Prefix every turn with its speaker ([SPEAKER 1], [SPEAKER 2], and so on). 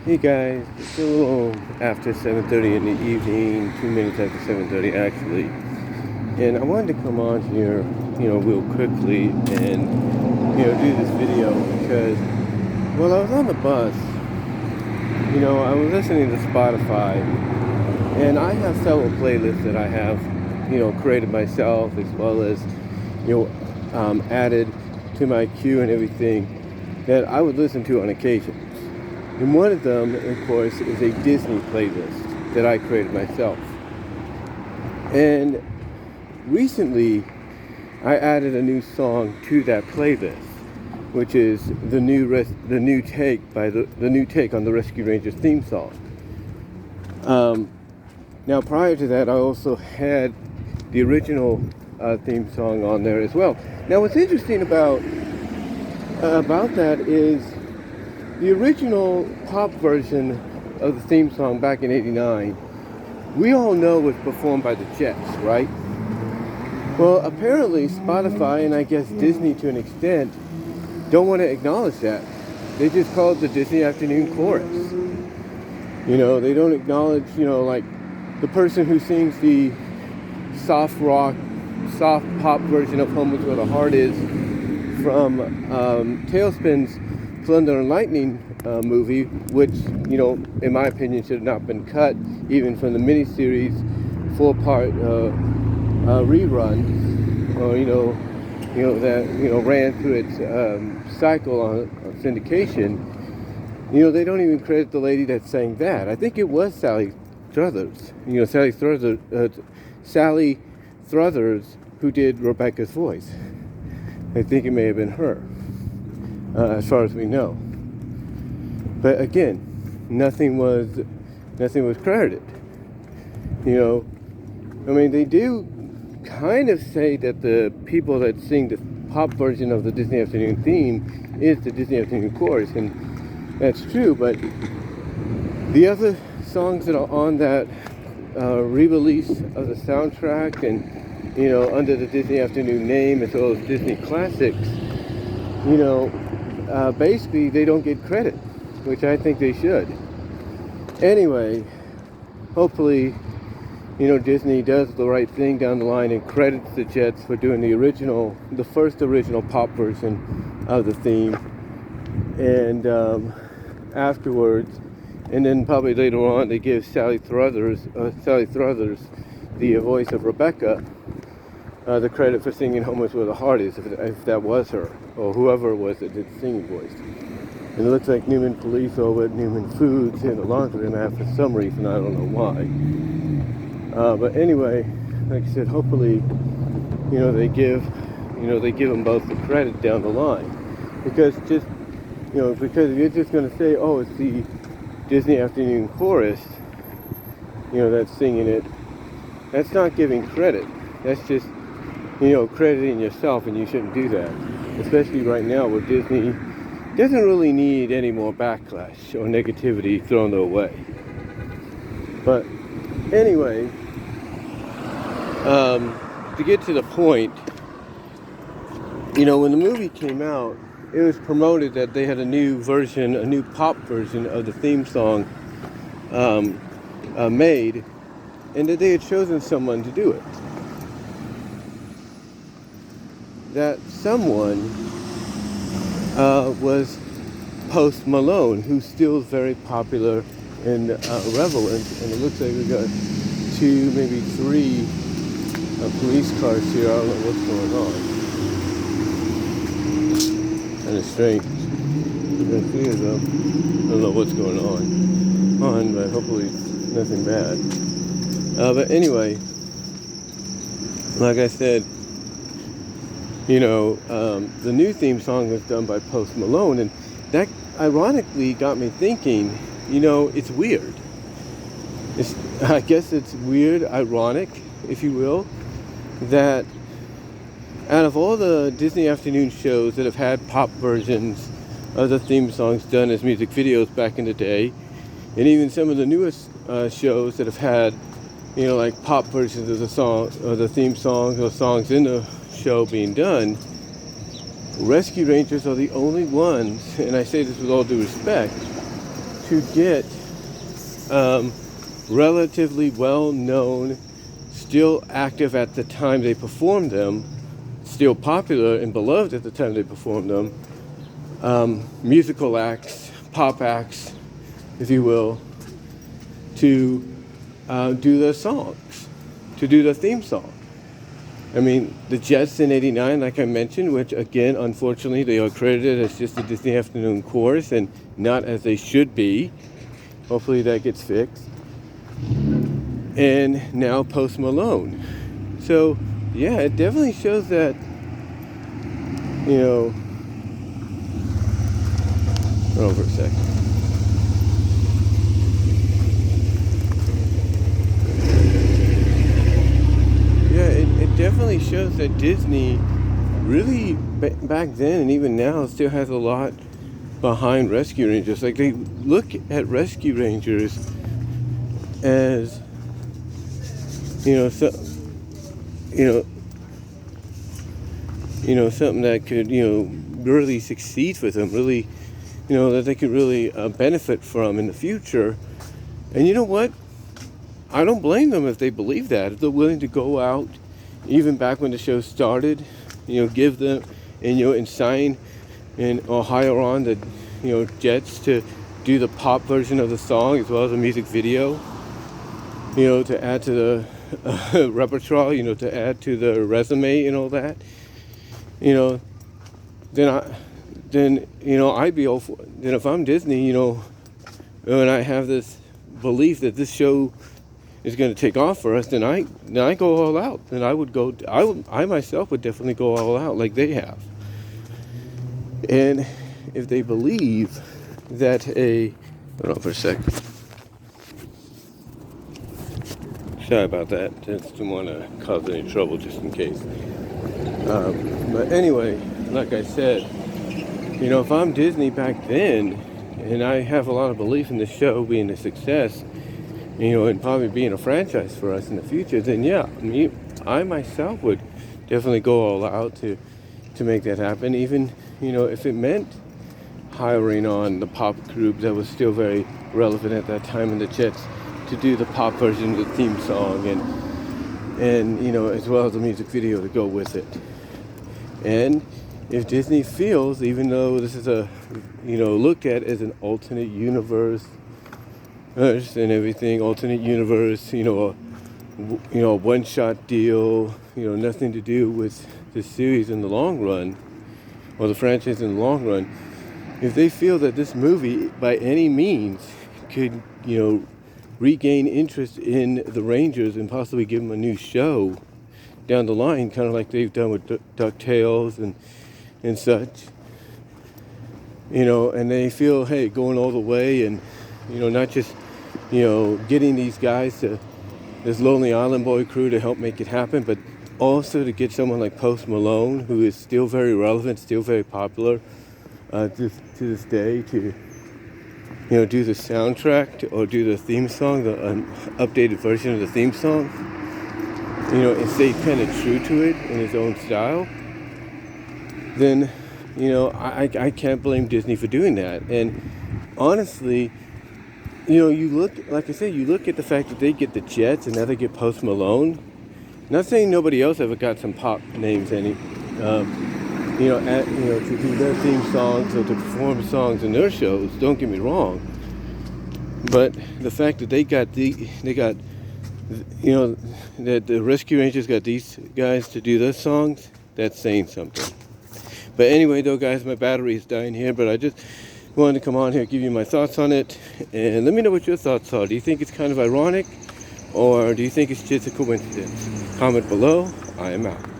[SPEAKER 1] Hey guys, it's a little after 7:30 in the evening, 2 minutes after 7:30 actually, and I wanted to come on here, real quickly and, do this video because, well, I was on the bus, I was listening to Spotify, and I have several playlists that I have, created myself as well as, added to my queue and everything that I would listen to on occasion. And one of them, of course, is a Disney playlist that I created myself. And recently, I added a new song to that playlist, which is the new take on the Rescue Rangers theme song. Now, prior to that, I also had the original theme song on there as well. Now, what's interesting about that is the original pop version of the theme song back in '89, we all know was performed by the Jets, right? Well, apparently Spotify and I guess Disney to an extent don't want to acknowledge that. They just call it the Disney Afternoon Chorus. They don't acknowledge, like the person who sings the soft rock, soft pop version of Home is Where the Heart Is from Tailspin's Thunder and Lightning movie, which, in my opinion, should have not been cut, even from the miniseries 4-part rerun, that ran through its cycle on syndication. They don't even credit the lady that sang that. I think it was Sally Struthers. Sally Struthers, who did Rebecca's voice. I think it may have been her. As far as we know. But again, nothing was credited. They do kind of say that the people that sing the pop version of the Disney Afternoon theme is the Disney Afternoon Chorus, and that's true, but the other songs that are on that re-release of the soundtrack and, under the Disney Afternoon name as well as Disney Classics, basically they don't get credit, which I think they should. Anyway, hopefully, Disney does the right thing down the line and credits the Jets for doing the first original pop version of the theme, and afterwards, and then probably later on they give Sally Struthers, the voice of Rebecca, the credit for singing Home is Where the Heart Is, if that was her, or whoever it was that did the singing voice. And it looks like Newman Police over at Newman Foods in the laundromat for some reason, I don't know why. But anyway, like I said, hopefully, they give them both the credit down the line. Because if you're just going to say, oh, it's the Disney Afternoon Chorus, that's singing it, that's not giving credit. That's just crediting yourself, and you shouldn't do that. Especially right now where Disney doesn't really need any more backlash or negativity thrown their way. But anyway, to get to the point, when the movie came out, it was promoted that they had a new pop version of the theme song made, and that they had chosen someone to do it. That someone was Post Malone, who still is very popular and relevant. And it looks like we got 2, maybe 3 police cars here. I don't know what's going on. Kind of strange. There's 3 of them. I don't know what's going on, but hopefully it's nothing bad. But anyway, like I said, the new theme song was done by Post Malone, and that ironically got me thinking, it's weird. I guess it's weird, ironic, if you will, that out of all the Disney Afternoon shows that have had pop versions of the theme songs done as music videos back in the day, and even some of the newest shows that have had, like pop versions of the song, or the theme songs, or songs in the show being done, Rescue Rangers are the only ones, and I say this with all due respect, to get relatively well-known, still active at the time they performed them, still popular and beloved at the time they performed them, musical acts, pop acts, if you will, to do their songs, to do their theme song. I mean, the Jets in '89, like I mentioned, which again, unfortunately, they are credited as just a Disney Afternoon chorus and not as they should be. Hopefully that gets fixed. And now Post Malone. So, yeah, it definitely shows that, hold on for a second. It definitely shows that Disney really back then and even now still has a lot behind Rescue Rangers. Like, they look at Rescue Rangers as something that could really succeed for them, really that they could really benefit from in the future. And you know what, I don't blame them if they believe that, if they're willing to go out even back when the show started, give them and sign or hire on the Jets to do the pop version of the song as well as a music video, to add to the repertoire, to add to the resume and all that, then I'd be all for it. Then if I'm Disney, and I have this belief that this show is going to take off for us, then I go all out. Then I myself would definitely go all out like they have. And if they believe that hold on for a second. Sorry about that. Just didn't want to cause any trouble just in case. But anyway, like I said, if I'm Disney back then, and I have a lot of belief in the show being a success, and probably being a franchise for us in the future, then yeah, I myself would definitely go all out to make that happen. Even, if it meant hiring on the pop group that was still very relevant at that time in the Jets to do the pop version of the theme song and as well as the music video to go with it. And if Disney feels, even though this is looked at as an alternate universe and everything, alternate universe, a one-shot deal, nothing to do with the series in the long run, or the franchise in the long run, if they feel that this movie by any means could, regain interest in the Rangers and possibly give them a new show down the line, kind of like they've done with DuckTales and such, and they feel, hey, going all the way and, not just, getting these guys to this Lonely Island Boy crew to help make it happen, but also to get someone like Post Malone, who is still very relevant, still very popular to this day, to do the soundtrack or do the theme song, the updated version of the theme song, and stay kind of true to it in his own style, then, I can't blame Disney for doing that. And honestly, you look, like I said, you look at the fact that they get the Jets and now they get Post Malone. Not saying nobody else ever got some pop names to do their theme songs or to perform songs in their shows. Don't get me wrong, but the fact that that the Rescue Rangers got these guys to do their songs, that's saying something. But anyway, though, guys, my battery is dying here, but I just wanted to come on here and give you my thoughts on it, and let me know what your thoughts are. Do you think it's kind of ironic, or do you think it's just a coincidence? Comment below. I am out.